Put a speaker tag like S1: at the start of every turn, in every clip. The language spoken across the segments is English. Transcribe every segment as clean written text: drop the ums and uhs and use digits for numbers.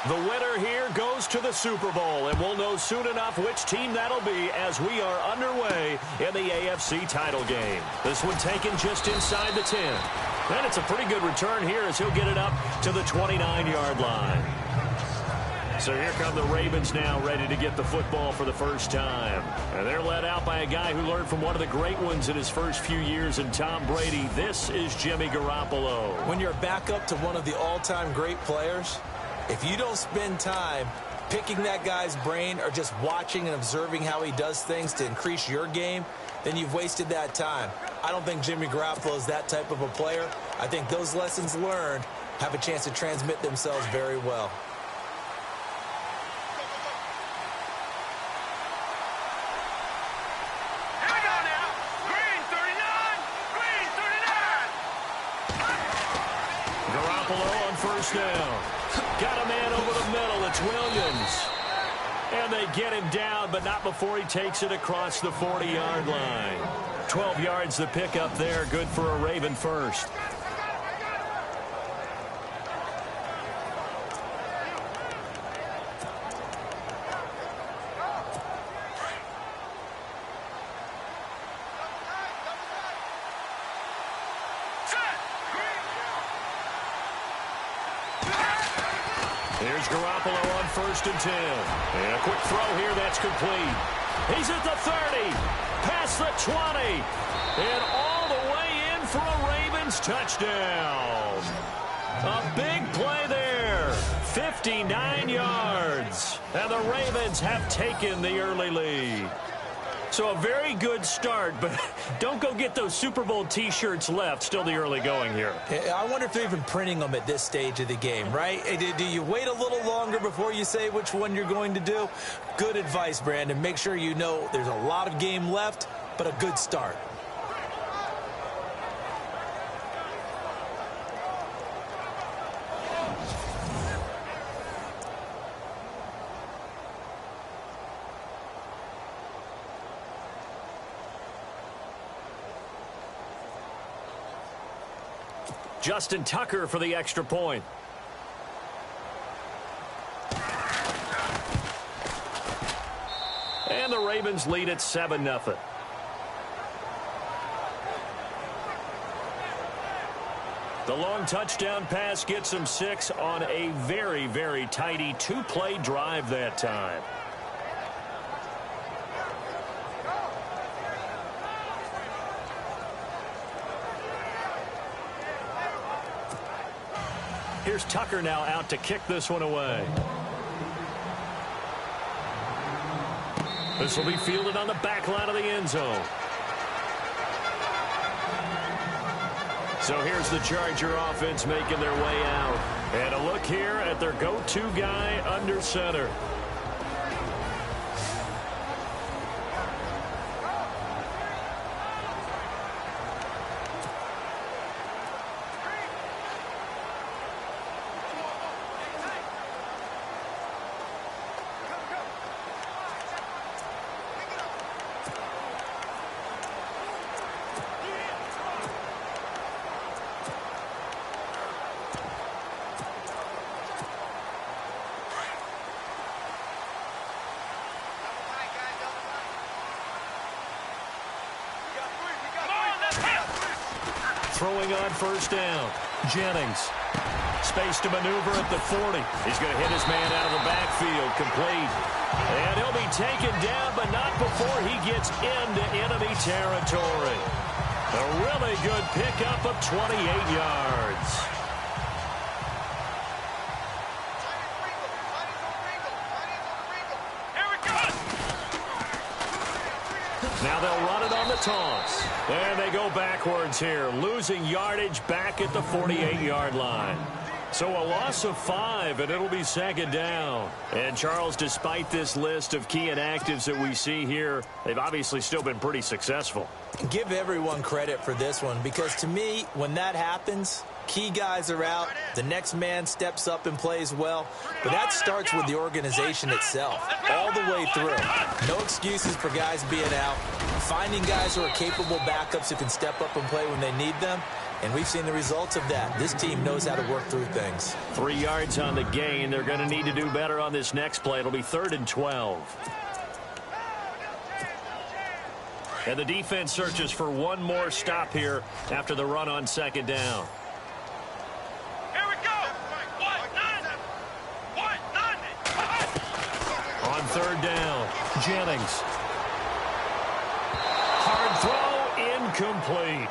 S1: The winner here goes to the Super Bowl, and we'll know soon enough which team that'll be as we are underway in the AFC title game. This one taken just inside the 10. And it's a pretty good return here as he'll get it up to the 29-yard line. So here come the Ravens now, ready to get the football for the first time. And they're led out by a guy who learned from one of the great ones in his first few years in Tom Brady. This is Jimmy Garoppolo.
S2: When you're back up to one of the all-time great players, if you don't spend time picking that guy's brain or just watching and observing how he does things to increase your game, then you've wasted that time. I don't think Jimmy Garoppolo is that type of a player. I think those lessons learned have a chance to transmit themselves very well.
S1: First down. Got a man over the middle. It's Williams. And they get him down, but not before he takes it across the 40-yard line. 12 yards the pickup there. Good for a Raven first. Here's Garoppolo on 1st and 10. And a quick throw here that's complete. He's at the 30, past the 20, and all the way in for a Ravens touchdown. A big play there, 59 yards, and the Ravens have taken the early lead. So a very good start, but don't go get those Super Bowl T-shirts left. Still the early going here.
S2: I wonder if they're even printing them at this stage of the game, right? Do you wait a little longer before you say which one you're going to do? Good advice, Brandon. Make sure you know there's a lot of game left, but a good start.
S1: Justin Tucker for the extra point. And the Ravens lead at 7-0. The long touchdown pass gets them 6 on a very, very tidy two-play drive that time. Here's Tucker now out to kick this one away. This will be fielded on the back line of the end zone. So here's the Charger offense making their way out. And a look here at their go-to guy under center. Throwing on 1st down. Jennings. Space to maneuver at the 40. He's going to hit his man out of the backfield. Complete. And he'll be taken down, but not before he gets into enemy territory. A really good pickup of 28 yards. Now they'll run it on the toss. And they go backwards here, losing yardage back at the 48-yard line. So a loss of 5, and it'll be 2nd down. And, Charles, despite this list of key inactives that we see here, they've obviously still been pretty successful.
S2: Give everyone credit for this one, because to me, when that happens, key guys are out, the next man steps up and plays well, but that starts with the organization itself, all the way through. No excuses for guys being out, finding guys who are capable backups who can step up and play when they need them. And we've seen the results of that. This team knows how to work through things.
S1: 3 yards on the gain. They're going to need to do better on this next play. It'll be 3rd and 12. And the defense searches for one more stop here after the run on 2nd down.
S3: Here we go.
S1: On 3rd down, Jennings. Hard throw, incomplete.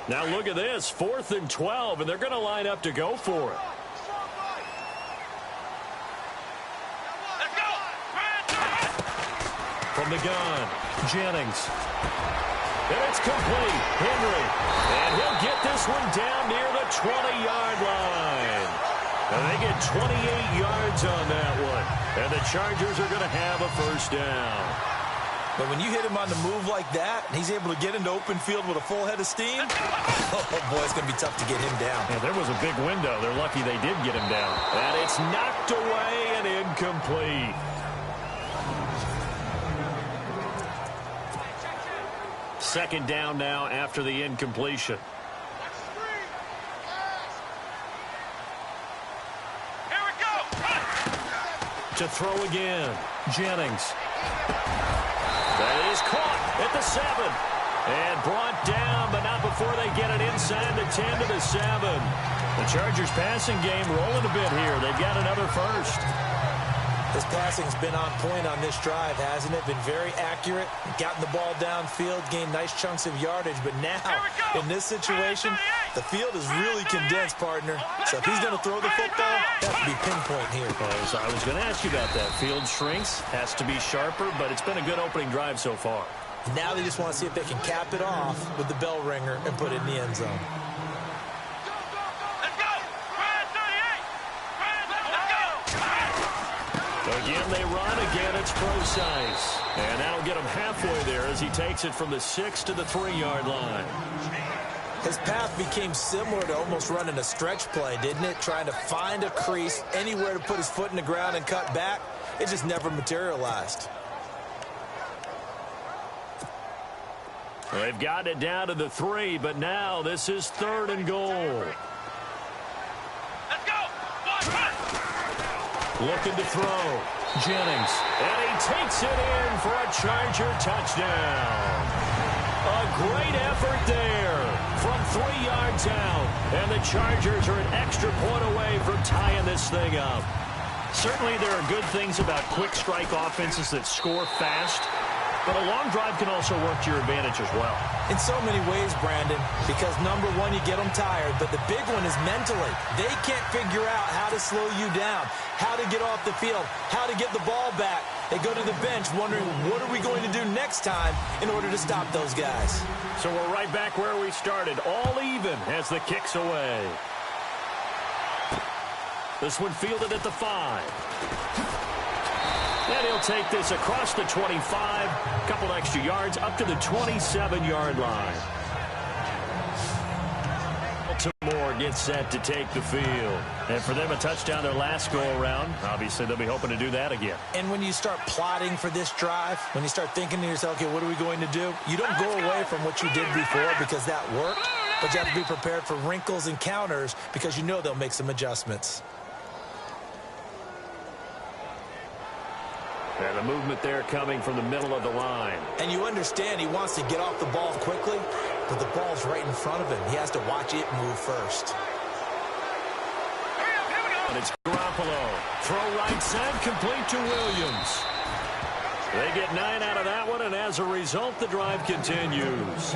S1: Now look at this, 4th and 12, and they're going to line up to go for it.
S3: Let's go.
S1: From the gun, Jennings. And it's complete. Henry. And he'll get this one down near the 20-yard line. And they get 28 yards on that one. And the Chargers are going to have a 1st down.
S2: But when you hit him on the move like that, and he's able to get into open field with a full head of steam, oh, boy, it's going to be tough to get him down.
S1: Yeah, there was a big window. They're lucky they did get him down. And it's knocked away and incomplete. Second down now after the incompletion.
S3: Here we go.
S1: To throw again, Jennings. That is caught at the 7. And brought down, but not before they get it inside the 10 to the 7. The Chargers passing game rolling a bit here. They've got another 1st.
S2: His passing's been on point on this drive, hasn't it? Been very accurate, gotten the ball downfield, gained nice chunks of yardage. But now, in this situation, the field is really condensed, partner. So if he's going to throw the football, it has to be pinpoint here.
S1: So I was going to ask you about that. Field shrinks, has to be sharper, but it's been a good opening drive so far.
S2: Now they just want to see if they can cap it off with the bell ringer and put it in the end zone.
S1: Again, they run. Again, it's precise. And that'll get him halfway there as he takes it from the 6 to the 3-yard line.
S2: His path became similar to almost running a stretch play, didn't it? Trying to find a crease, anywhere to put his foot in the ground and cut back. It just never materialized.
S1: Well, they've gotten it down to the 3, but now this is 3rd and goal. Looking to throw. Jennings. And he takes it in for a Charger touchdown. A great effort there from 3 yards out. And the Chargers are an extra point away from tying this thing up. Certainly there are good things about quick strike offenses that score fast. But a long drive can also work to your advantage as well.
S2: In so many ways, Brandon, because number one, you get them tired, but the big one is mentally. They can't figure out how to slow you down, how to get off the field, how to get the ball back. They go to the bench wondering, what are we going to do next time in order to stop those guys?
S1: So we're right back where we started, all even as the kick's away. This one fielded at the 5. And he'll take this across the 25, a couple extra yards, up to the 27-yard line. Baltimore gets set to take the field. And for them, a touchdown their last go-around. Obviously, they'll be hoping to do that again.
S2: And when you start plotting for this drive, when you start thinking to yourself, okay, what are we going to do? You don't go away from what you did before because that worked, but you have to be prepared for wrinkles and counters because you know they'll make some adjustments.
S1: And the movement there coming from the middle of the line.
S2: And you understand he wants to get off the ball quickly, but the ball's right in front of him. He has to watch it move first.
S1: And it's Garoppolo. Throw right side, complete to Williams. They get 9 out of that one, and as a result, the drive continues.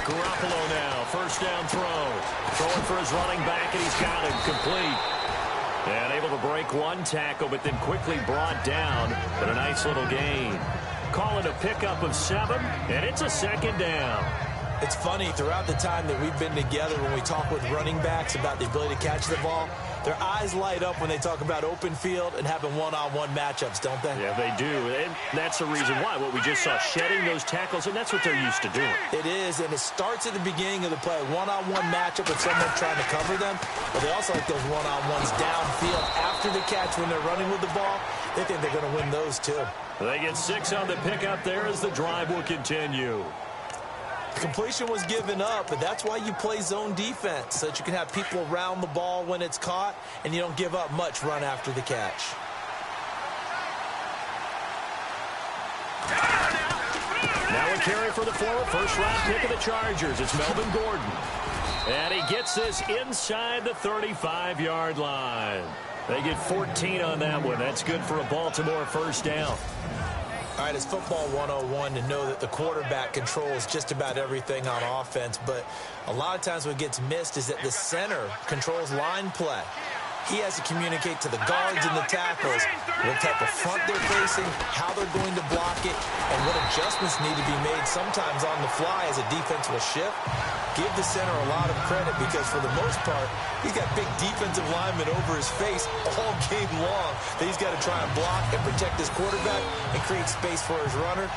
S1: Garoppolo now, first down throw. Throwing for his running back, and he's got him complete. And able to break one tackle, but then quickly brought down. But a nice little gain. Call it a pickup of 7, and it's a 2nd down.
S2: It's funny, throughout the time that we've been together, when we talk with running backs about the ability to catch the ball, their eyes light up when they talk about open field and having one-on-one matchups, don't they?
S1: Yeah, they do. And that's the reason why. What we just saw, shedding those tackles, and that's what they're used to doing.
S2: It is, and it starts at the beginning of the play. One-on-one matchup with someone trying to cover them, but they also like those one-on-ones downfield after the catch when they're running with the ball. They think they're going to win those, too.
S1: They get 6 on the pickup there as the drive will continue.
S2: Completion was given up, but that's why you play zone defense, so that you can have people around the ball when it's caught, and you don't give up much run after the catch.
S1: Now a carry for the former first-round pick of the Chargers. It's Melvin Gordon. And he gets this inside the 35-yard line. They get 14 on that one. That's good for a Baltimore first down.
S2: All right, it's football 101 to know that the quarterback controls just about everything on offense, but a lot of times what gets missed is that the center controls line play. He has to communicate to the guards and the tackles what type of front they're facing, how they're going to block it, and what adjustments need to be made sometimes on the fly as a defense will shift. Give the center a lot of credit because for the most part, he's got big defensive linemen over his face all game long that he's got to try and block and protect his quarterback and create space for his runner.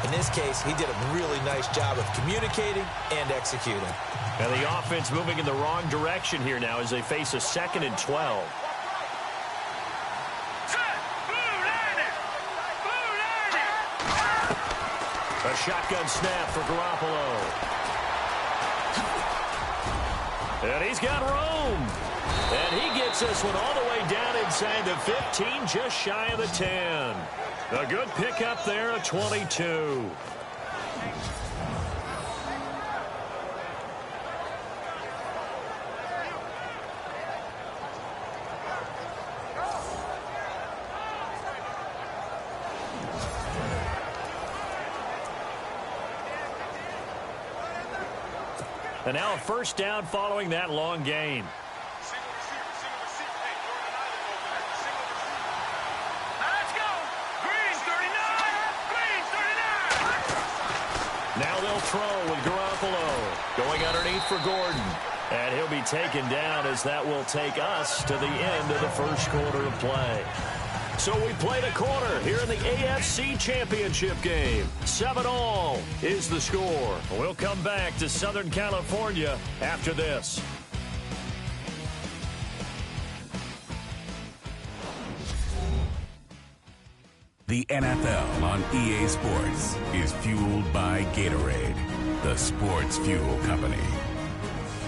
S2: In this case, he did a really nice job of communicating and executing.
S1: And the offense moving in the wrong direction here now as they face a 2nd and 12. A shotgun snap for Garoppolo. And he's got room. And he gets this one all the way down inside the 15, just shy of the 10. A good pickup there, a 22. And now a first down following that long gain. Now they'll throw with Garoppolo. Going underneath for Gordon. And he'll be taken down as that will take us to the end of the first quarter of play. So we played a quarter here in the AFC Championship game. 7-all is the score. We'll come back to Southern California after this.
S4: The NFL on EA Sports is fueled by Gatorade, the sports fuel company.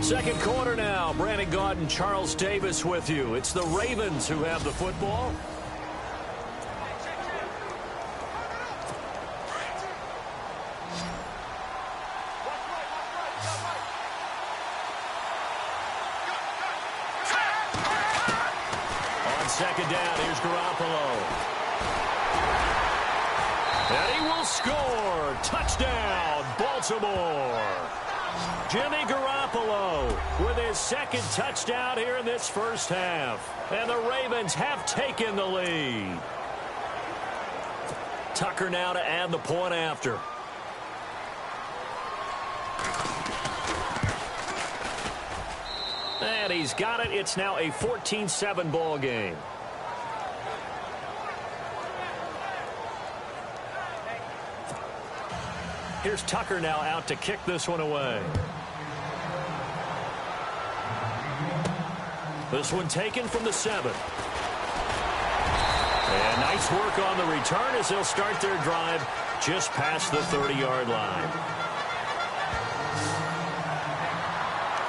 S1: Second quarter now. Brandon Gaudin, Charles Davis with you. It's the Ravens who have the football. On second down, here's Garoppolo. And he will score. Touchdown, Baltimore. Jimmy Garoppolo with his second touchdown here in this first half. And the Ravens have taken the lead. Tucker now to add the point after. And he's got it. It's now a 14-7 ball game. Here's Tucker now out to kick this one away. This one taken from the 7. And nice work on the return as they'll start their drive just past the 30-yard line.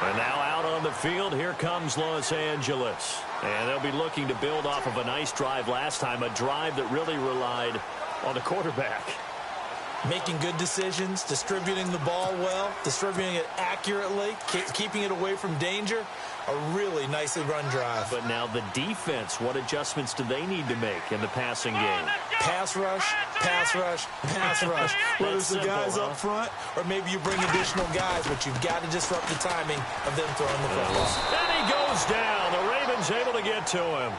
S1: And now out on the field, here comes Los Angeles. And they'll be looking to build off of a nice drive last time, a drive that really relied on the quarterback.
S2: Making good decisions, distributing the ball well, distributing it accurately, keeping it away from danger. A really nicely run drive.
S1: But now the defense, what adjustments do they need to make in the passing game?
S2: Pass rush, pass rush, pass rush. Whether it's the guys up front or maybe you bring additional guys, but you've got to disrupt the timing of them throwing the football.
S1: And he goes down. The Ravens able to get to him.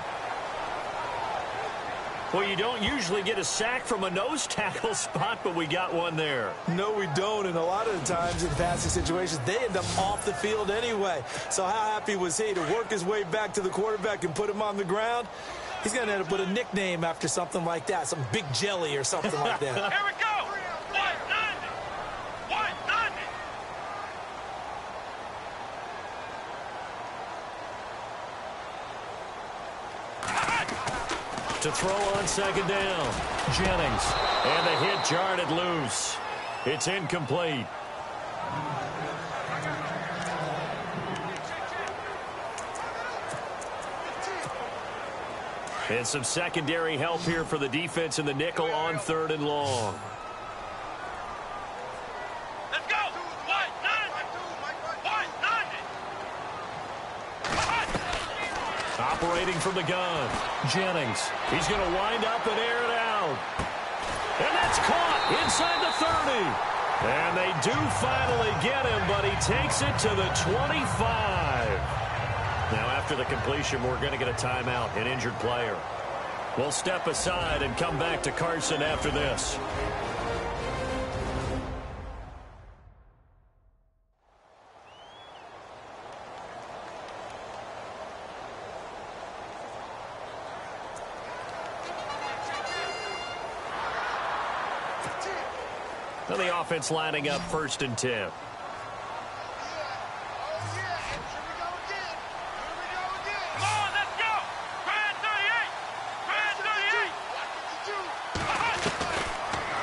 S1: Well, you don't usually get a sack from a nose tackle spot, but we got one there.
S2: No, we don't, and a lot of the times in passing situations, they end up off the field anyway. So how happy was he to work his way back to the quarterback and put him on the ground? He's going to end up with a nickname after something like that, some Big Jelly or something like that.
S3: Here we go. 190. 190.
S1: To throw on second down. Jennings. And the hit jarred it loose. It's incomplete. And some secondary help here for the defense in the nickel on 3rd and long.
S3: Let's go. 190.
S1: Operating from the gun. Jennings. He's going to wind up and air it out. And that's caught inside the 30. And they do finally get him, but he takes it to the 25. Now, after the completion, we're going to get a timeout, an injured player. We'll step aside and come back to Carson after this. So the offense lining up 1st and 10.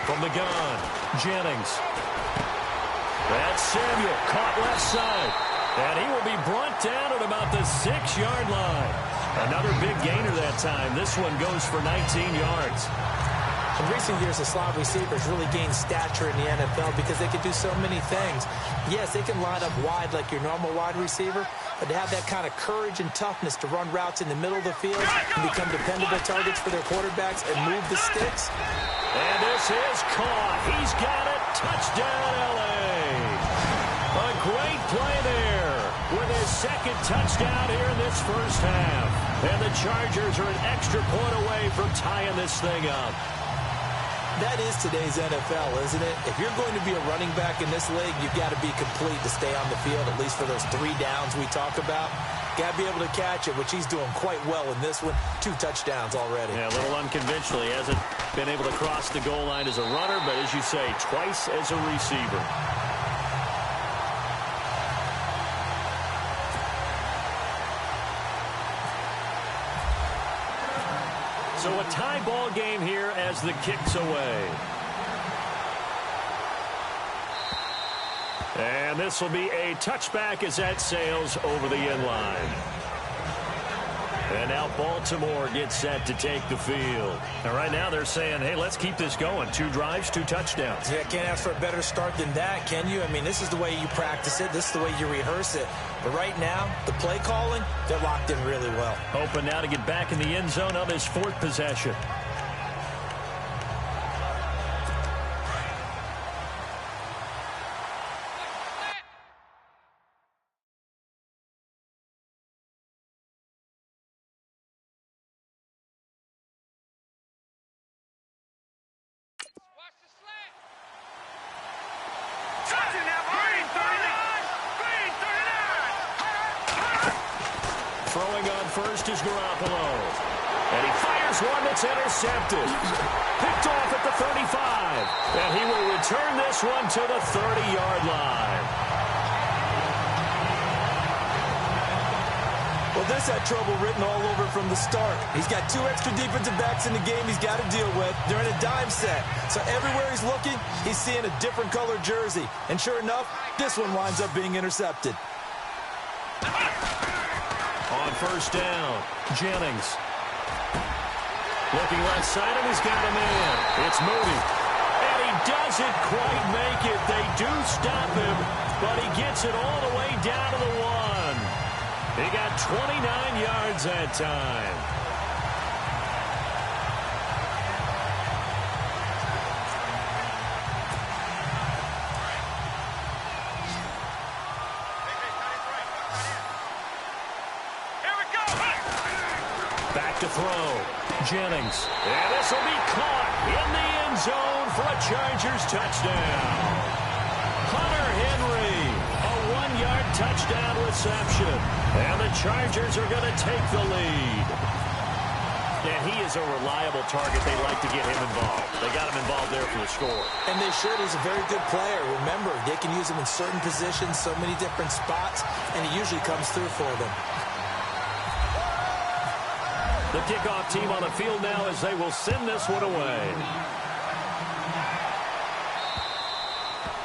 S1: From the gun, Jennings. That's Samuel, caught left side. And he will be brought down at about the 6-yard line. Another big gainer that time. This one goes for 19 yards.
S2: In recent years, the slot receivers really gained stature in the NFL because they can do so many things. Yes, they can line up wide like your normal wide receiver, but to have that kind of courage and toughness to run routes in the middle of the field and become dependable targets for their quarterbacks and move the sticks.
S1: And this is caught. He's got it. Touchdown, L.A. A great play there with his 2nd touchdown here in this first half. And the Chargers are an extra point away from tying this thing up.
S2: That is today's NFL, isn't it? If you're going to be a running back in this league, you've got to be complete to stay on the field, at least for those 3 downs we talk about. Got to be able to catch it, which he's doing quite well in this one. 2 touchdowns already.
S1: Yeah, a little unconventional. He hasn't been able to cross the goal line as a runner, but as you say, twice as a receiver. So a tie ball game here as the kick's away. And this will be a touchback as that sails over the end line. And now Baltimore gets set to take the field. And right now they're saying, hey, let's keep this going. 2 drives, 2 touchdowns.
S2: Yeah, can't ask for a better start than that, can you? I mean, this is the way you practice it. This is the way you rehearse it. But right now, the play calling, they're locked in really well.
S1: Hoping now to get back in the end zone of his 4th possession. Throwing on first is Garoppolo. And he fires one that's intercepted. Picked off at the 35. And he will return this one to the 30-yard line.
S2: Well, this had trouble written all over from the start. He's got 2 extra defensive backs in the game he's got to deal with. They're in a dime set. So everywhere he's looking, he's seeing a different colored jersey. And sure enough, this one winds up being intercepted.
S1: On first down, Jennings. Looking left side, and he's got a man. It's Moody. And he doesn't quite make it. They do stop him, but he gets it all the way down to the 1. He got 29 yards that time. Back to throw. Jennings. And this will be caught in the end zone for a Chargers touchdown. Hunter Henry, a 1-yard touchdown reception. And the Chargers are going to take the lead. And he is a reliable target. They like to get him involved. They got him involved there for the score.
S2: And they should. He's a very good player. Remember, they can use him in certain positions, so many different spots, and he usually comes through for them.
S1: The kickoff team on the field now as they will send this one away.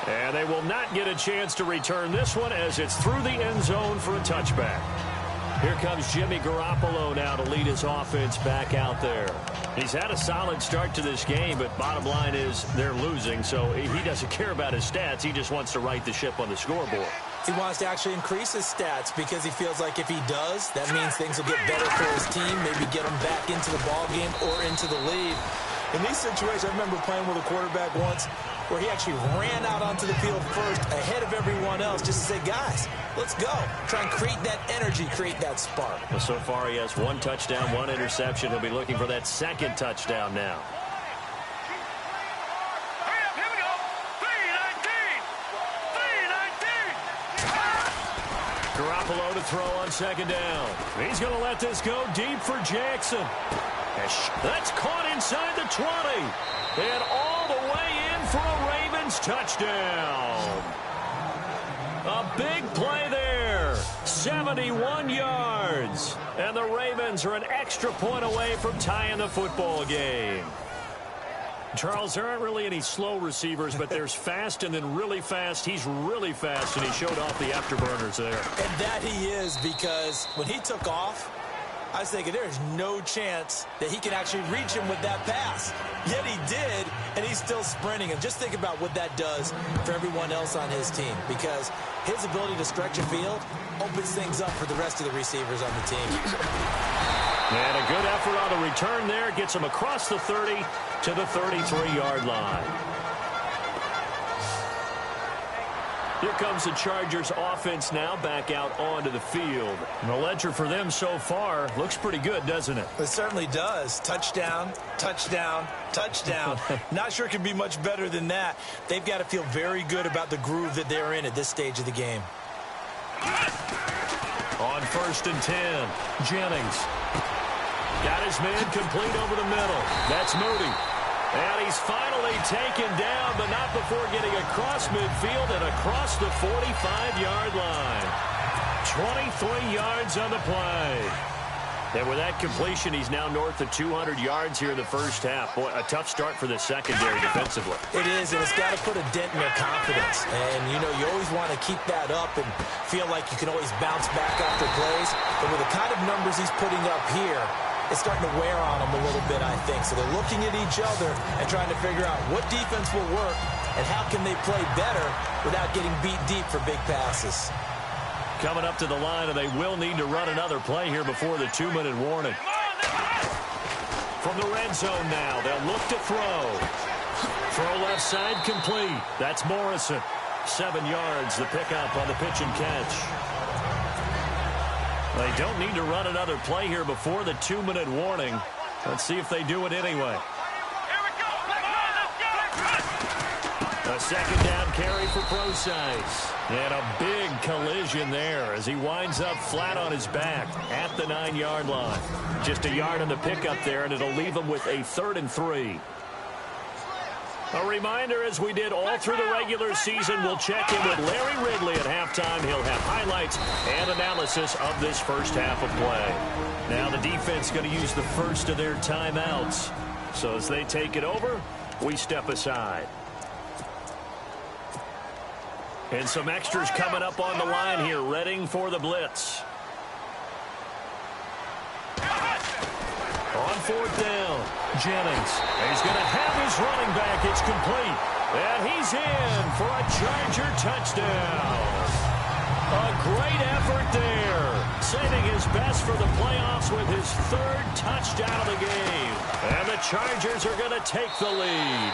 S1: And they will not get a chance to return this one as it's through the end zone for a touchback. Here comes Jimmy Garoppolo now to lead his offense back out there. He's had a solid start to this game, but bottom line is they're losing, so he doesn't care about his stats. He just wants to right the ship on the scoreboard.
S2: He wants to actually increase his stats because he feels like if he does, that means things will get better for his team, maybe get him back into the ball game or into the lead. In these situations, I remember playing with a quarterback once where he actually ran out onto the field first ahead of everyone else just to say, guys, let's go. Try and create that energy, create that spark.
S1: Well, so far he has 1 touchdown, 1 interception. He'll be looking for that 2nd touchdown now.
S3: Here we go. 3-19.
S1: Garoppolo to throw on 2nd down. He's going to let this go deep for Jackson. That's caught inside the 20. And all the way in for a Ravens touchdown. A big play there. 71 yards. And the Ravens are an extra point away from tying the football game. Charles, there aren't really any slow receivers, but there's fast and then really fast. He's really fast, and he showed off the afterburners there.
S2: And that he is, because when he took off, I was thinking there's no chance that he can actually reach him with that pass. Yet he did, and he's still sprinting. And just think about what that does for everyone else on his team, because his ability to stretch a field opens things up for the rest of the receivers on the team.
S1: And a good effort on the return there. Gets him across the 30 to the 33-yard line. Here comes the Chargers offense now back out onto the field. And the ledger for them so far looks pretty good, doesn't it?
S2: It certainly does. Touchdown, touchdown, touchdown. Not sure it can be much better than that. They've got to feel very good about the groove that they're in at this stage of the game.
S1: On 1st and 10, Jennings. Got his man complete over the middle. That's Moody. And he's finally taken down, but not before getting across midfield and across the 45-yard line. 23 yards on the play. And with that completion, he's now north of 200 yards here in the first half. Boy, a tough start for the secondary defensively.
S2: It is, and it's got to put a dent in their confidence. And, you know, you always want to keep that up and feel like you can always bounce back after plays. But with the kind of numbers he's putting up here, it's starting to wear on them a little bit, I think. So they're looking at each other and trying to figure out what defense will work and how can they play better without getting beat deep for big passes.
S1: Coming up to the line, and they will need to run another play here before the 2-minute warning. From the red zone now, they'll look to throw. Throw left side complete. That's Morrison. 7 yards, the pickup on the pitch and catch. They don't need to run another play here before the 2-minute warning. Let's see if they do it anyway. A 2nd down carry for Procise. And a big collision there as he winds up flat on his back at the 9-yard line. Just a yard on the pickup there, and it'll leave him with a 3rd and 3. A reminder, as we did all through the regular season, we'll check in with Larry Ridley at halftime. He'll have highlights and analysis of this first half of play. Now the defense going to use the first of their timeouts. So as they take it over, we step aside. And some extras coming up on the line here, readying for the blitz. On 4th down, Jennings. He's going to have his running back. It's complete. And he's in for a Charger touchdown. A great effort there. Saving his best for the playoffs with his 3rd touchdown of the game. And the Chargers are going to take the lead.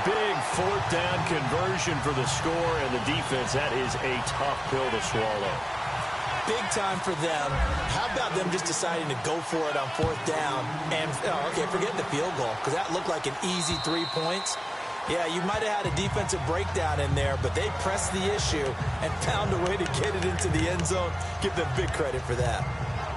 S1: Big 4th down conversion for the score, and the defense, that is a tough pill to swallow.
S2: big time for them. How about them just deciding to go for it on 4th down? And, okay, forget the field goal, because that looked like an easy 3 points. Yeah, you might have had a defensive breakdown in there, but they pressed the issue and found a way to get it into the end zone. Give them big credit for that.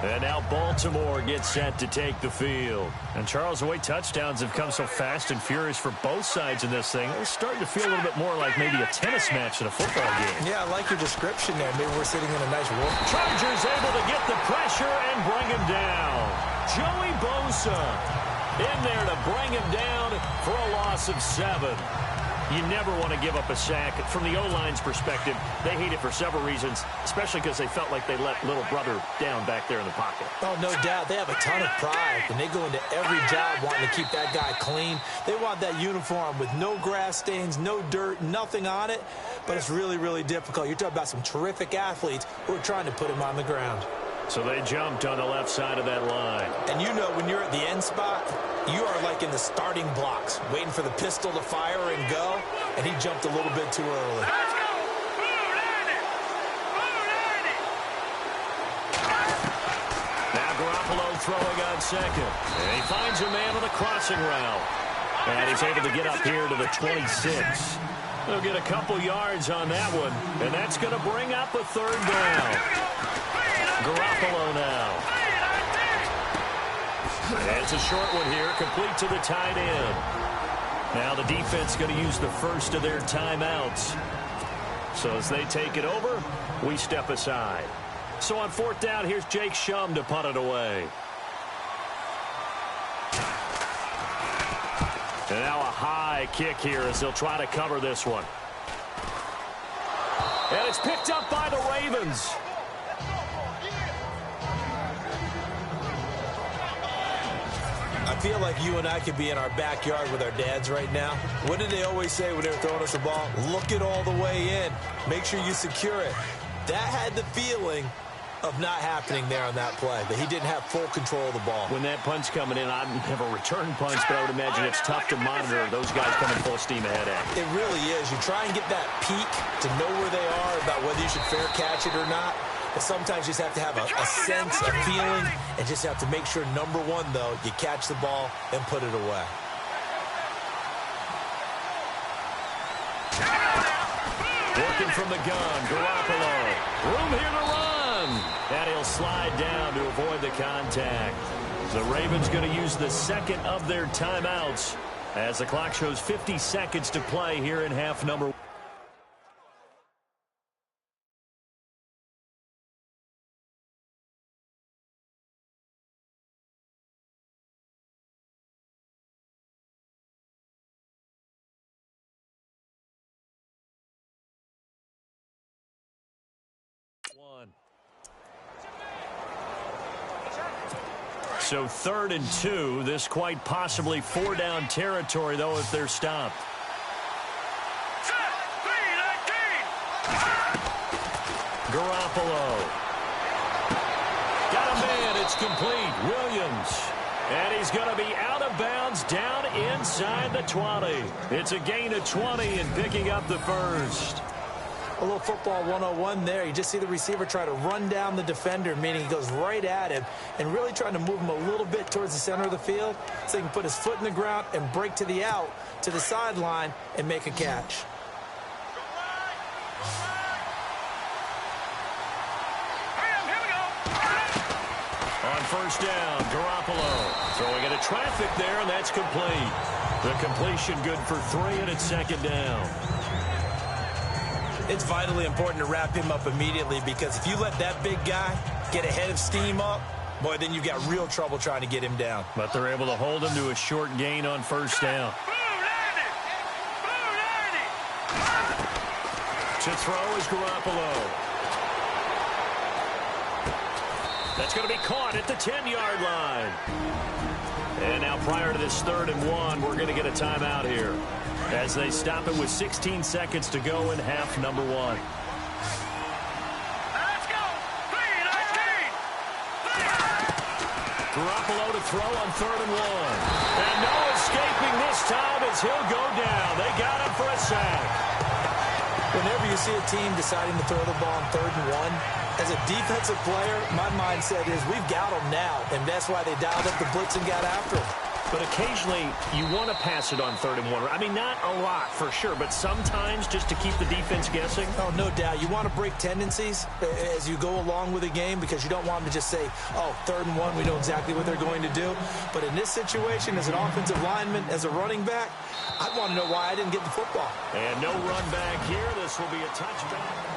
S1: And now Baltimore gets set to take the field. And, Charles, the way touchdowns have come so fast and furious for both sides in this thing, it's starting to feel a little bit more like maybe a tennis match than a football game.
S2: Yeah, I like your description there. Maybe we're sitting in a nice war.
S1: Chargers able to get the pressure and bring him down. Joey Bosa in there to bring him down for a loss of 7. You never want to give up a sack. From the O-line's perspective, they hate it for several reasons, especially because they felt like they let little brother down back there in the pocket.
S2: Oh, no doubt. They have a ton of pride, and they go into every job wanting to keep that guy clean. They want that uniform with no grass stains, no dirt, nothing on it, but it's really, really difficult. You're talking about some terrific athletes who are trying to put him on the ground.
S1: So they jumped on the left side of that line.
S2: And you know when you're at the end spot, you are like in the starting blocks, waiting for the pistol to fire and go, and he jumped a little bit too early.
S3: Let's go!
S1: Now Garoppolo throwing on 2nd. And he finds a man on the crossing route. And he's able to get up here to the 26. They'll get a couple yards on that one, and that's going to bring up a 3rd down. Garoppolo now. And it's a short one here, complete to the tight end. Now the defense going to use the first of their timeouts. So as they take it over, we step aside. So on 4th down, here's Jake Shum to punt it away. And now a high kick here as they'll try to cover this one. And it's picked up by the Ravens.
S2: I feel like you and I could be in our backyard with our dads right now. What did they always say when they were throwing us a ball? Look it all the way in. Make sure you secure it. That had the feeling of not happening there on that play, that he didn't have full control of the ball.
S1: When that punch coming in, I've never returned punch, but I would imagine it's tough to monitor those guys coming full steam ahead at.
S2: It really is. You try and get that peek to know where they are, about whether you should fair catch it or not. But sometimes you just have to have a sense, a feeling, and just have to make sure, number one, though, you catch the ball and put it away.
S1: Working from the gun, Garoppolo. Room here to run. And he'll slide down to avoid the contact. The Ravens going to use the 2nd of their timeouts as the clock shows 50 seconds to play here in half number 1. So 3rd and 2. This quite possibly 4-down territory, though, if they're stopped. Garoppolo. Got a man. It's complete. Williams. And he's going to be out of bounds down inside the 20. It's a gain of 20 and picking up the first.
S2: A little football 101 there. You just see the receiver try to run down the defender, meaning he goes right at him and really trying to move him a little bit towards the center of the field so he can put his foot in the ground and break to the out, to the sideline, and make a catch.
S1: On 1st down, Garoppolo throwing into traffic there, and that's complete. The completion good for 3, and it's 2nd down.
S2: It's vitally important to wrap him up immediately, because if you let that big guy get a head of steam up, boy, then you've got real trouble trying to get him down.
S1: But they're able to hold him to a short gain on 1st down. To throw is Garoppolo. That's going to be caught at the 10-yard line. And now prior to this 3rd and 1, we're going to get a timeout here as they stop it with 16 seconds to go in half number 1.
S3: Let's go!
S1: Garoppolo to throw on 3rd and 1. And no escaping this time as he'll go down. They got him for a sack.
S2: Whenever you see a team deciding to throw the ball on 3rd and 1, As a defensive player, my mindset is we've got them now, and that's why they dialed up the blitz and got after them.
S1: But occasionally, you want to pass it on 3rd and 1. I mean, not a lot for sure, but sometimes just to keep the defense guessing.
S2: Oh, no doubt. You want to break tendencies as you go along with a game because you don't want them to just say, oh, 3rd and 1, we know exactly what they're going to do. But in this situation, as an offensive lineman, as a running back, I want to know why I didn't get the football.
S1: And no run back here. This will be a touchback.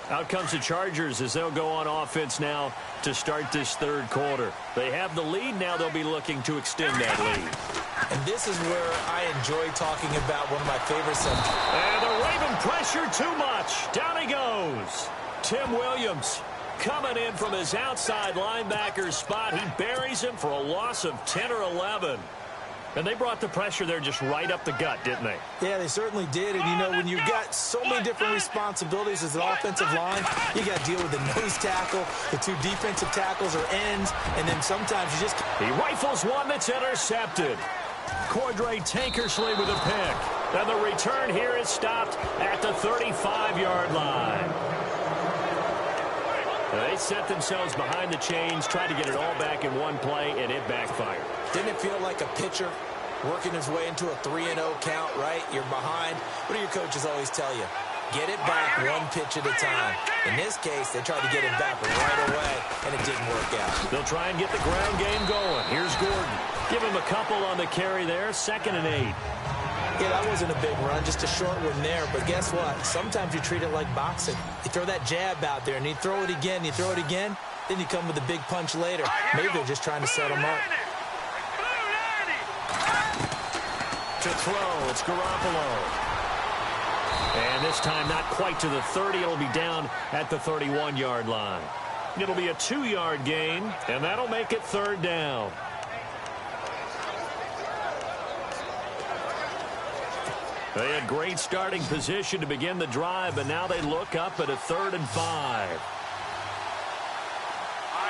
S1: Out comes the Chargers as they'll go on offense now to start this 3rd quarter. They have the lead. Now they'll be looking to extend that lead.
S2: And this is where I enjoy talking about one of my favorite subjects.
S1: And the Raven pressure too much. Down he goes. Tim Williams coming in from his outside linebacker spot. He buries him for a loss of 10 or 11. And they brought the pressure there just right up the gut, didn't they?
S2: Yeah, they certainly did. And, you know, when you've got so many different responsibilities as an offensive line, you got to deal with the nose tackle, the 2 defensive tackles or ends, and then sometimes you just...
S1: He rifles one that's intercepted. Cordray Tankersley with a pick. And the return here is stopped at the 35-yard line. They set themselves behind the chains, tried to get it all back in one play, and it backfired.
S2: Didn't it feel like a pitcher working his way into a 3-0 count, right? You're behind. What do your coaches always tell you? Get it back one pitch at a time. In this case, they tried to get it back right away, and it didn't work out.
S1: They'll try and get the ground game going. Here's Gordon. Give him a couple on the carry there. 2nd and 8.
S2: Yeah, that wasn't a big run, just a short one there. But guess what? Sometimes you treat it like boxing. You throw that jab out there, and you throw it again, you throw it again, then you come with a big punch later. Maybe they're just trying to set them up.
S1: To throw, it's Garoppolo. And this time not quite to the 30. It'll be down at the 31-yard line. It'll be a 2-yard gain, and that'll make it 3rd down. They had great starting position to begin the drive, but now they look up at a 3rd and 5.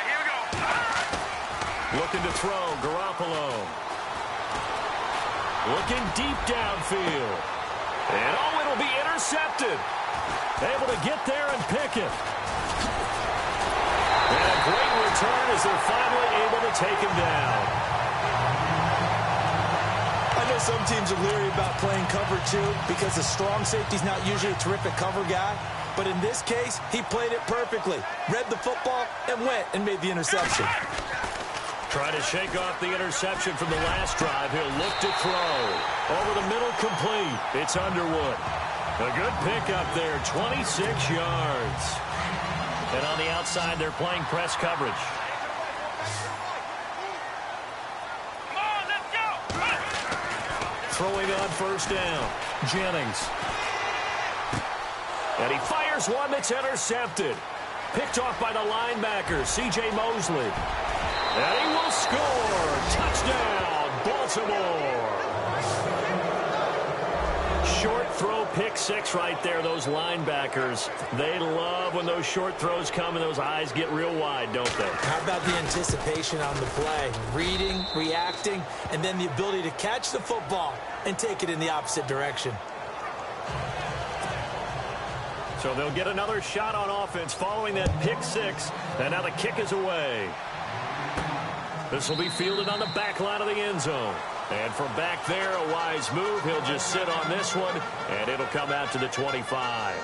S3: Here we go.
S1: Looking to throw, Garoppolo. Looking deep downfield. And, oh, it'll be intercepted. Able to get there and pick it. And a great return as they're finally able to take him down.
S2: I know some teams are leery about playing cover 2 because the strong safety's not usually a terrific cover guy. But in this case, he played it perfectly. Read the football and went and made the interception.
S1: Trying to shake off the interception from the last drive. He'll look to throw. Over the middle, complete. It's Underwood. A good pickup there, 26 yards. And on the outside, they're playing press coverage. Throwing on 1st down, Jennings. And he fires one that's intercepted. Picked off by the linebacker, C.J. Mosley. And he will score. Touchdown, Baltimore. Short throw, pick 6 right there. Those linebackers, they love when those short throws come and those eyes get real wide, don't they?
S2: How about the anticipation on the play? Reading, reacting, and then the ability to catch the football and take it in the opposite direction.
S1: So they'll get another shot on offense following that pick 6. And now the kick is away. This will be fielded on the back line of the end zone. And from back there, a wise move. He'll just sit on this one, and it'll come out to the 25.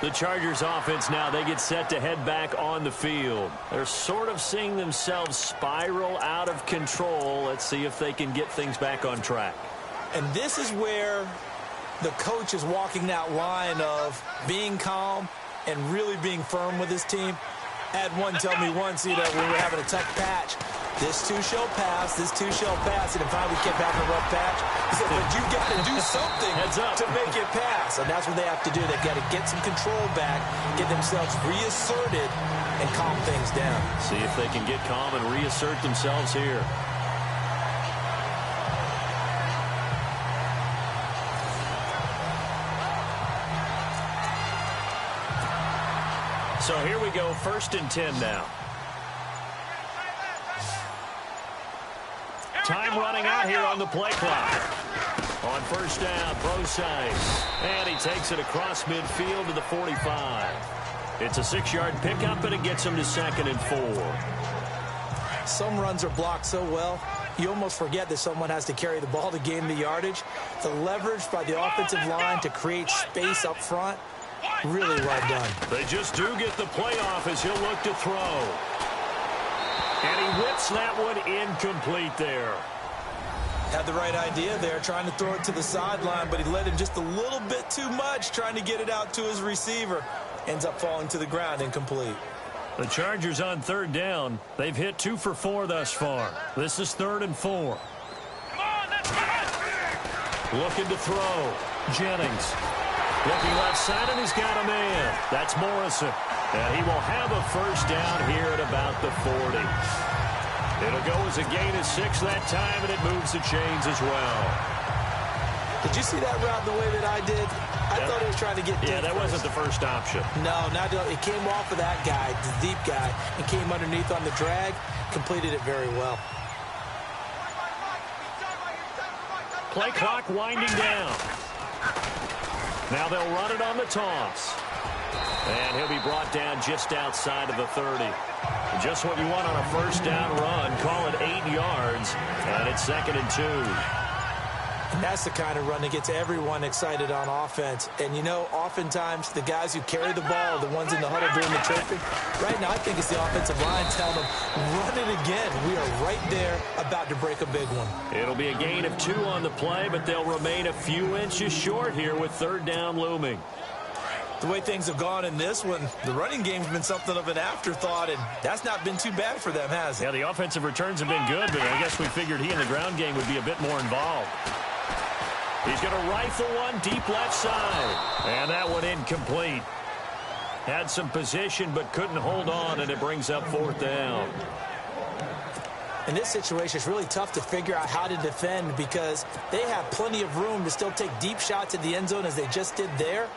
S1: The Chargers offense now, they get set to head back on the field. They're sort of seeing themselves spiral out of control. Let's see if they can get things back on track.
S2: And this is where the coach is walking that line of being calm and really being firm with his team. I had one tell me once, you know, when we were having a tough patch, this too shall pass, this too shall pass. And if we kept having a rough patch, he said, but you got to do something to make it pass. And that's what they have to do. They've got to get some control back, get themselves reasserted, and calm things down.
S1: See if they can get calm and reassert themselves here. So here we go, 1st and 10 now. Time running out here on the play clock. On first down, Brosine. And he takes it across midfield to the 45. It's a 6-yard pickup, and it gets him to 2nd and 4.
S2: Some runs are blocked so well, you almost forget that someone has to carry the ball to gain the yardage. The leverage by the offensive line to create space up front, really well done.
S1: They just do get the playoff as he'll look to throw. And he whips that one incomplete there.
S2: Had the right idea there, trying to throw it to the sideline, but he let him just a little bit too much, trying to get it out to his receiver. Ends up falling to the ground, incomplete.
S1: The Chargers on 3rd down. They've hit 2 for 4 thus far. This is 3rd and 4. Looking to throw. Jennings. Looking left side, and he's got a man. That's Morrison. And he will have a first down here at about the 40. It'll go as a gain of 6 that time, and it moves the chains as well.
S2: Did you see that route the way that I did? I thought he was trying to get deep.
S1: Yeah, that wasn't the first option.
S2: No, it came off of that guy, the deep guy, and came underneath on the drag. Completed it very well.
S1: Play clock winding down. Now they'll run it on the toss. And he'll be brought down just outside of the 30. Just what you want on a first down run. Call it 8 yards. And it's 2nd and 2.
S2: And that's the kind of run that gets everyone excited on offense. And, you know, oftentimes the guys who carry the ball are the ones in the huddle doing the chirping. Right now, I think it's the offensive line telling them, run it again. We are right there about to break a big one.
S1: It'll be a gain of 2 on the play, but they'll remain a few inches short here with 3rd down looming.
S2: The way things have gone in this one, the running game's been something of an afterthought, and that's not been too bad for them, has it?
S1: Yeah, the offensive returns have been good, but I guess we figured he in the ground game would be a bit more involved. He's going to rifle one deep left side. And that one incomplete. Had some position but couldn't hold on, and it brings up 4th down.
S2: In this situation, it's really tough to figure out how to defend because they have plenty of room to still take deep shots at the end zone as they just did there.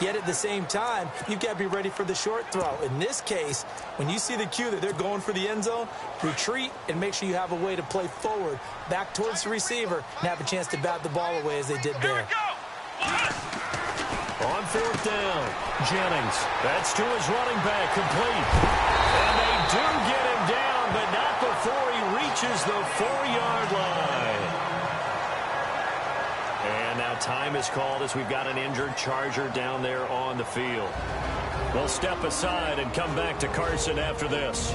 S2: Yet at the same time, you've got to be ready for the short throw. In this case, when you see the cue that they're going for the end zone, retreat and make sure you have a way to play forward, back towards the receiver, and have a chance to bat the ball away as they did there.
S1: On 4th down, Jennings. That's to his running back, complete. And they do get him down, but not before he reaches the 4-yard line. And now time is called as we've got an injured Charger down there on the field. We'll step aside and come back to Carson after this.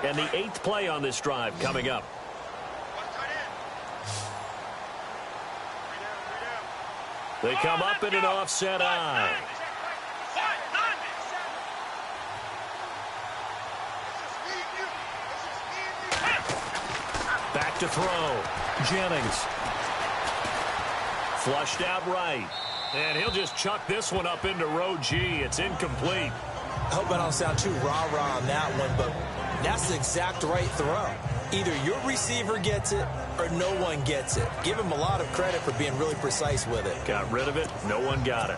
S1: And the 8th play on this drive coming up. They come up in an offset eye. Back to throw. Jennings. Flushed out right. And he'll just chuck this one up into row G. It's incomplete.
S2: I hope I don't sound too rah-rah on that one, but that's the exact right throw. Either your receiver gets it or no one gets it. Give him a lot of credit for being really precise with it.
S1: Got rid of it. No one got it.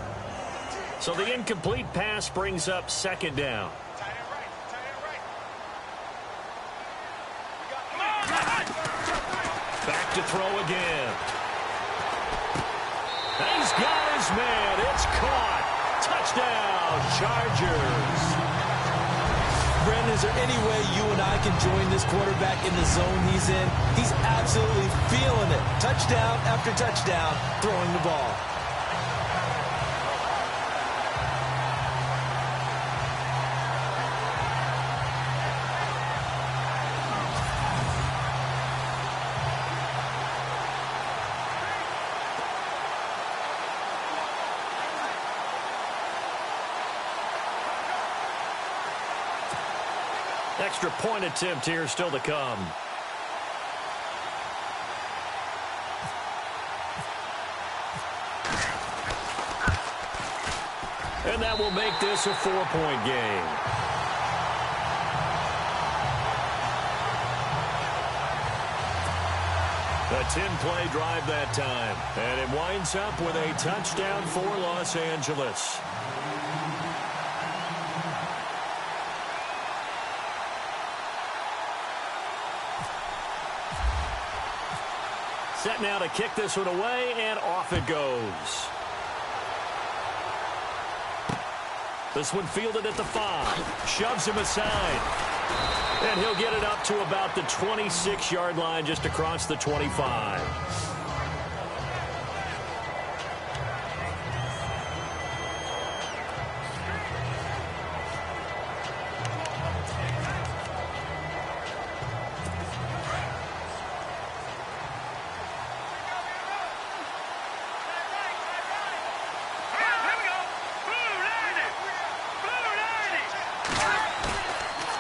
S1: So the incomplete pass brings up 2nd down. Back to throw again. He's got his man. It's caught. Touchdown, Chargers.
S2: Brandon, is there any way you and I can join this quarterback in the zone he's in? He's absolutely feeling it. Touchdown after touchdown, throwing the ball.
S1: Extra point attempt here still to come. And that will make this a 4-point game. A 10-play drive that time. And it winds up with a touchdown for Los Angeles. Set now to kick this one away, and off it goes. This one fielded at the 5. Shoves him aside. And he'll get it up to about the 26-yard line just across the 25.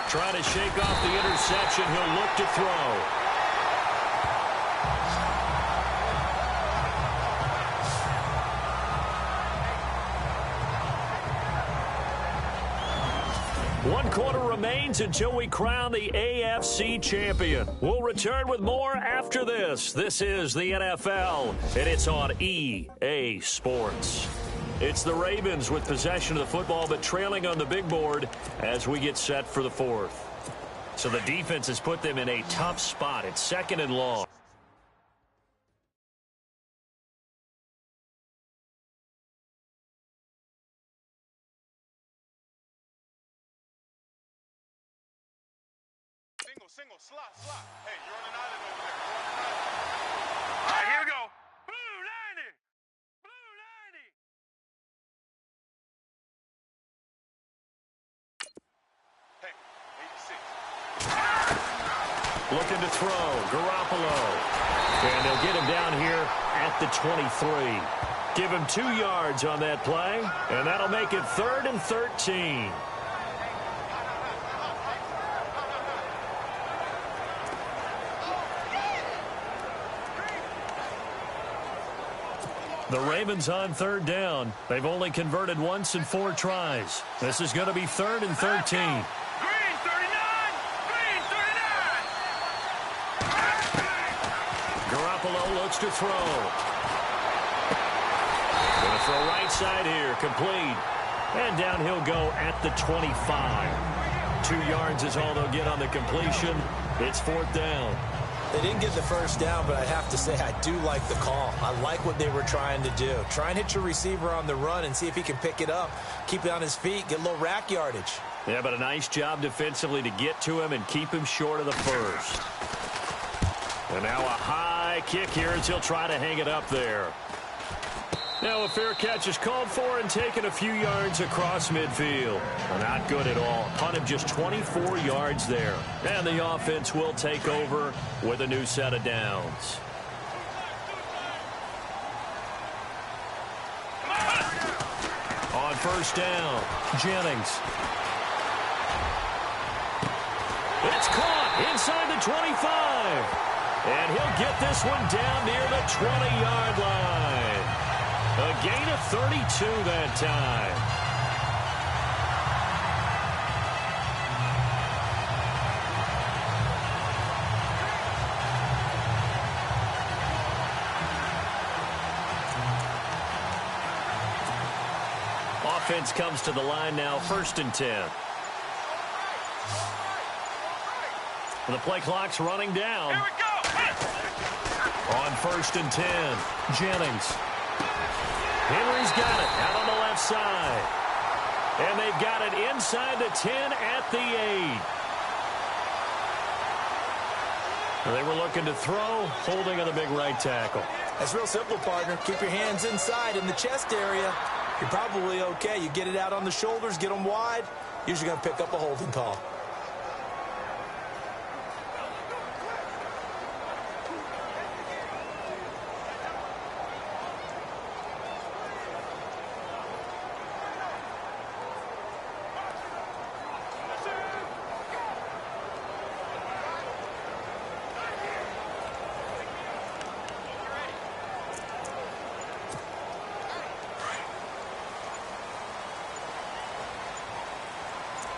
S1: Trying to shake off the interception. He'll look to throw. One quarter remains until we crown the AFC champion. We'll return with more after this. This is the NFL, and it's on EA Sports. It's the Ravens with possession of the football, but trailing on the big board as we get set for the fourth. So the defense has put them in a tough spot. It's 2nd and long.
S3: Single, slot. Hey, you're on an island over there. All right, here we go. Blue 90. Blue 90. Hey, 86.
S1: Looking to throw, Garoppolo. And they'll get him down here at the 23. Give him 2 yards on that play, and that'll make it 3rd and 13. The Ravens on 3rd down. They've only converted once in 4 tries. This is going to be 3rd and 13.
S3: Green 39. Green 39.
S1: Garoppolo looks to throw. Going to throw right side here. Complete. And down he'll go at the 25. 2 yards is all they'll get on the completion. It's 4th down.
S2: They didn't get the first down, but I have to say I do like the call. I like what they were trying to do. Try and hit your receiver on the run and see if he can pick it up, keep it on his feet, get a little rack yardage.
S1: Yeah, but a nice job defensively to get to him and keep him short of the first. And now a high kick here as he'll try to hang it up there. Now a fair catch is called for and taken a few yards across midfield. Well, not good at all. Punt him just 24 yards there. And the offense will take over with a new set of downs. On 1st down, Jennings. It's caught inside the 25. And he'll get this one down near the 20-yard line. A gain of 32 that time. Offense comes to the line now, 1st and 10. The play clock's running down.
S3: Here we go.
S1: On 1st and 10, Jennings. Henry's got it out on the left side. And they've got it inside the 10 at the 8. They were looking to throw, holding on the big right tackle.
S2: That's real simple, partner. Keep your hands inside in the chest area. You're probably okay. You get it out on the shoulders, get them wide. Usually going to pick up a holding call.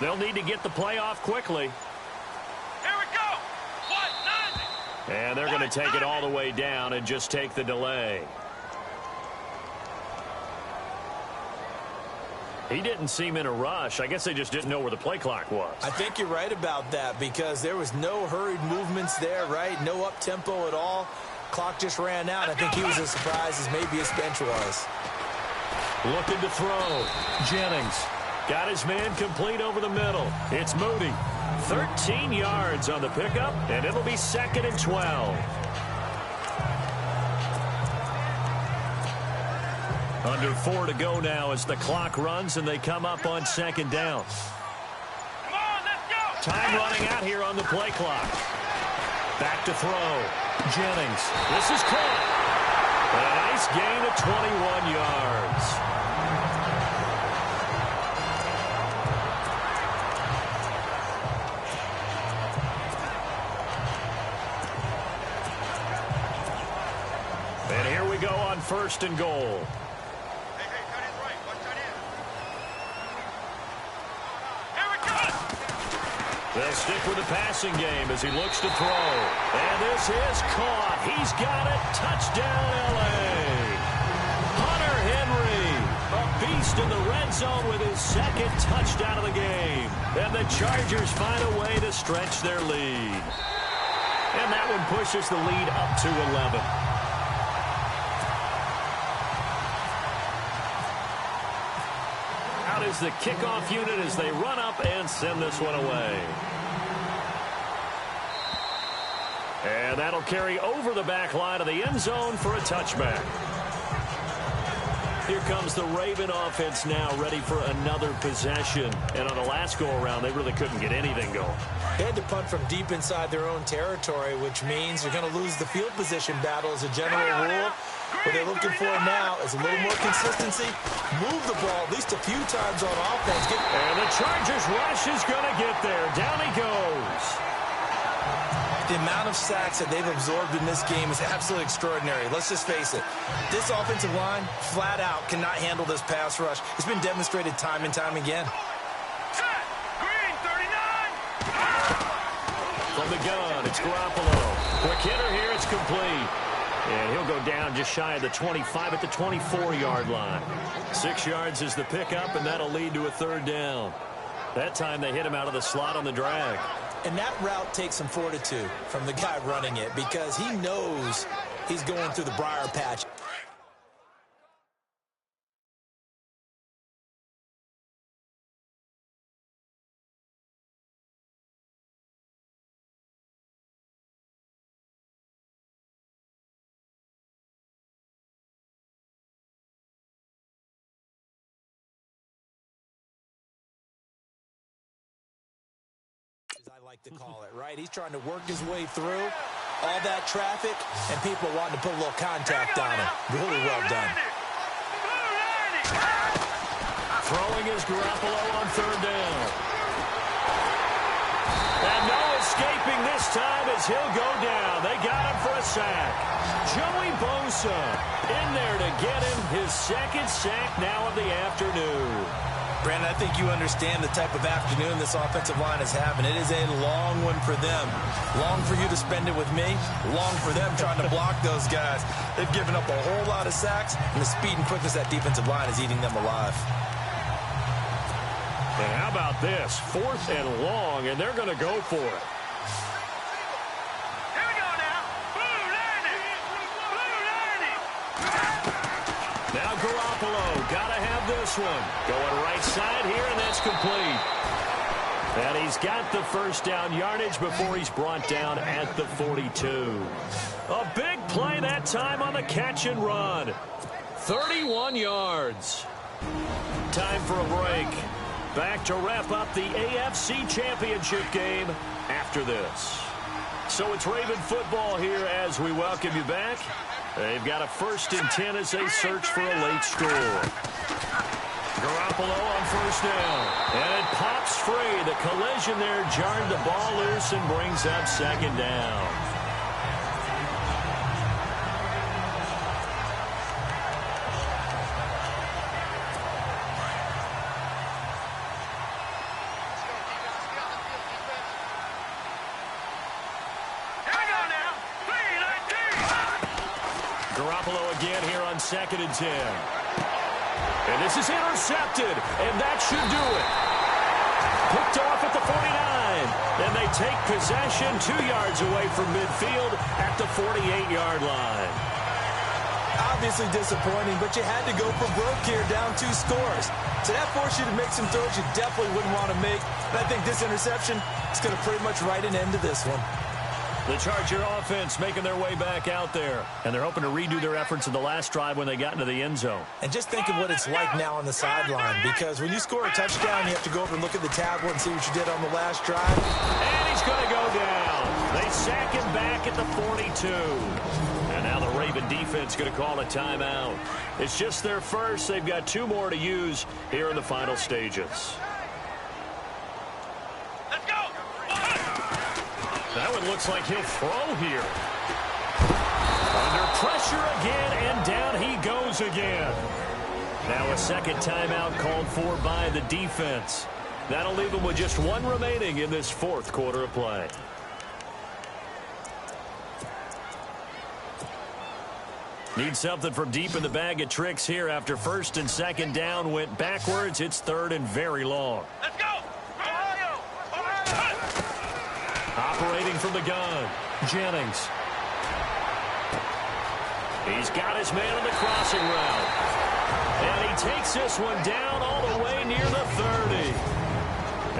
S1: They'll need to get the play off quickly.
S3: Here we go. 190.
S1: And they're going to take it all the way down and just take the delay. He didn't seem in a rush. I guess they just didn't know where the play clock was.
S2: I think you're right about that because there was no hurried movements there, right? No up-tempo at all. Clock just ran out. I think he was as surprised as maybe his bench was.
S1: Looking to throw. Jennings got his man complete over the middle. It's Moody. 13 yards on the pickup, and it'll be 2nd and 12. Under 4 to go now as the clock runs and they come up on 2nd down.
S3: Come on, let's go.
S1: Time running out here on the play clock. Back to throw. Jennings. This is caught. A nice gain of 21 yards. And here we go on 1st and goal. They'll stick with the passing game as he looks to throw. And this is caught. He's got it. Touchdown, L.A. Hunter Henry, a beast in the red zone with his 2nd touchdown of the game. And the Chargers find a way to stretch their lead. And that one pushes the lead up to 11. Out is the kickoff unit as they run up and send this one away. And that'll carry over the back line of the end zone for a touchback. Here comes the Raven offense now, ready for another possession. And on the last go-around, they really couldn't get anything going.
S2: They had to punt from deep inside their own territory, which means you're going to lose the field position battle as a general rule. What they're looking for now is a little more consistency. Move the ball at least a few times on offense.
S1: And the Chargers rush is going to get there. Down he goes.
S2: The amount of sacks that they've absorbed in this game is absolutely extraordinary. Let's just face it. This offensive line, flat out, cannot handle this pass rush. It's been demonstrated time and time again.
S3: Set. Green 39.
S1: From the gun, it's Garoppolo. Quick hitter here, it's complete. And he'll go down just shy of the 25 at the 24-yard line. 6 yards is the pickup, and that'll lead to a 3rd down. That time they hit him out of the slot on the drag.
S2: And that route takes some fortitude from the guy running it because he knows he's going through the briar patch. I like to call it, right? He's trying to work his way through all that traffic, and people wanting to put a little contact on him. Really well done.
S1: Throwing is Garoppolo on 3rd down. And no escaping this time as he'll go down. They got him for a sack. Joey Bosa in there to get him his 2nd sack now of the afternoon.
S2: Brandon, I think you understand the type of afternoon this offensive line is having. It is a long one for them. Long for you to spend it with me. Long for them trying to block those guys. They've given up a whole lot of sacks, and the speed and quickness of that defensive line is eating them alive.
S1: And how about this? 4th and long, and they're going to go for it.
S3: Here we go now. Blue landing. Blue landing.
S1: Now Garoppolo, gotta have this one. Going right side here, and that's complete. And he's got the 1st down yardage before he's brought down at the 42. A big play that time on the catch and run. 31 yards. Time for a break. Back to wrap up the AFC Championship game after this. So it's Raven football here as we welcome you back. They've got a 1st and 10 as they search for a late score. Garoppolo on 1st down. And it pops free. The collision there jarred the ball loose and brings up 2nd down. Garoppolo again here on 2nd and 10. And this is intercepted, and that should do it. Picked off at the 49. And they take possession 2 yards away from midfield at the 48-yard line.
S2: Obviously disappointing, but you had to go for broke here, down 2 scores. So that forced you to make some throws you definitely wouldn't want to make. And I think this interception is going to pretty much write an end to this one.
S1: The Charger offense making their way back out there. And they're hoping to redo their efforts in the last drive when they got into the end zone.
S2: And just think of what it's like now on the sideline, because when you score a touchdown, you have to go over and look at the tablet and see what you did on the last drive.
S1: And he's going to go down. They sack him back at the 42. And now the Raven defense going to call a timeout. It's just their first. They've got 2 more to use here in the final stages. That one looks like he'll throw here. Under pressure again, and down he goes again. Now a second timeout called for by the defense. That'll leave them with just 1 remaining in this 4th quarter of play. Need something from deep in the bag of tricks here after 1st and 2nd down went backwards. It's 3rd and very long.
S3: Let's go!
S1: Operating from the gun, Jennings. He's got his man on the crossing route. And he takes this one down all the way near the 30.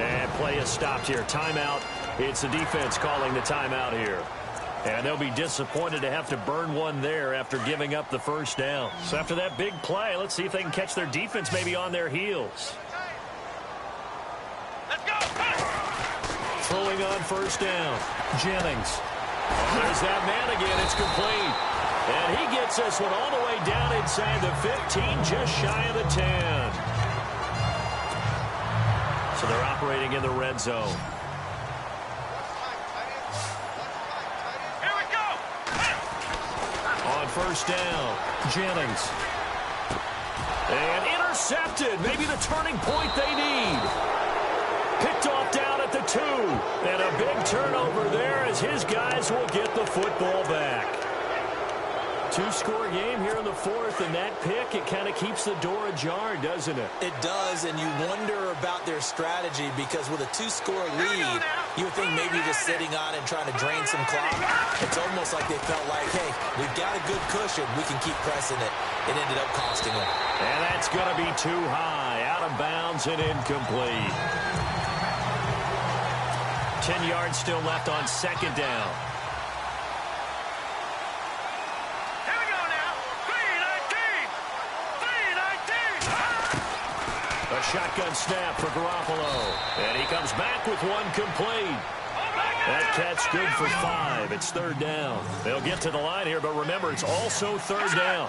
S1: And play is stopped here. Timeout. It's the defense calling the timeout here. And they'll be disappointed to have to burn one there after giving up the 1st down. So after that big play, let's see if they can catch their defense maybe on their heels. Throwing on 1st down, Jennings. There's that man again. It's complete. And he gets this one all the way down inside the 15, just shy of the 10. So they're operating in the red zone.
S3: Here we go!
S1: On 1st down, Jennings. And intercepted. Maybe the turning point they need. Picked off down at the 2. And a big turnover there as his guys will get the football back. 2-score game here in the 4th, and that pick, it kind of keeps the door ajar, doesn't it?
S2: It does, and you wonder about their strategy, because with a 2-score lead, you would think maybe just sitting on and trying to drain some clock. It's almost like they felt like, hey, we've got a good cushion. We can keep pressing it. It ended up costing them.
S1: And that's going to be too high, out of bounds and incomplete. 10 yards still left on 2nd down.
S3: Here we go now. 3-19.
S1: A shotgun snap for Garoppolo. And he comes back with one complete. That catch good for 5. It's 3rd down. They'll get to the line here, but remember, it's also 3rd down.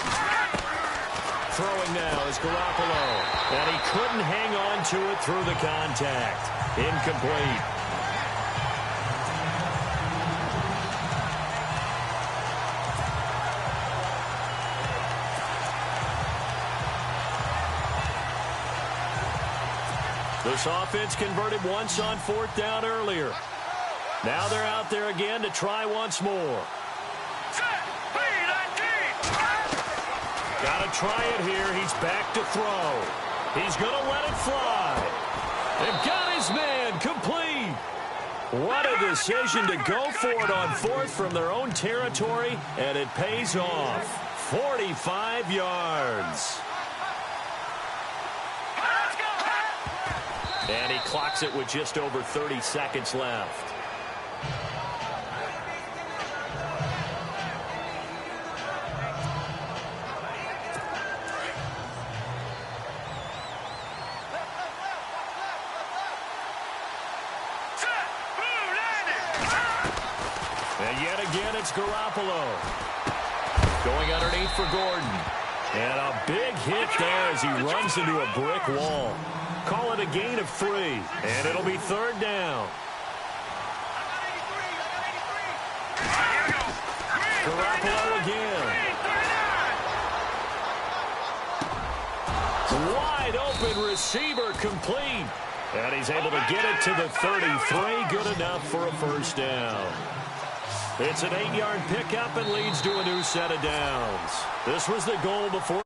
S1: Throwing now is Garoppolo. And he couldn't hang on to it through the contact. Incomplete. This offense converted once on 4th down earlier. Now they're out there again to try once more. Got to try it here. He's back to throw. He's going to let it fly. They've got his man complete. What a decision to go for it on 4th from their own territory, and it pays off. 45 yards. And he clocks it with just over 30 seconds left. And yet again, it's Garoppolo. Going underneath for Gordon. And a big hit there as he runs into a brick wall. Call it a gain of 3, and it'll be 3rd down. Garoppolo again. Wide open receiver complete. And he's able to get it to the 33. Good enough for a 1st down. It's an 8-yard pickup and leads to a new set of downs. This was the goal before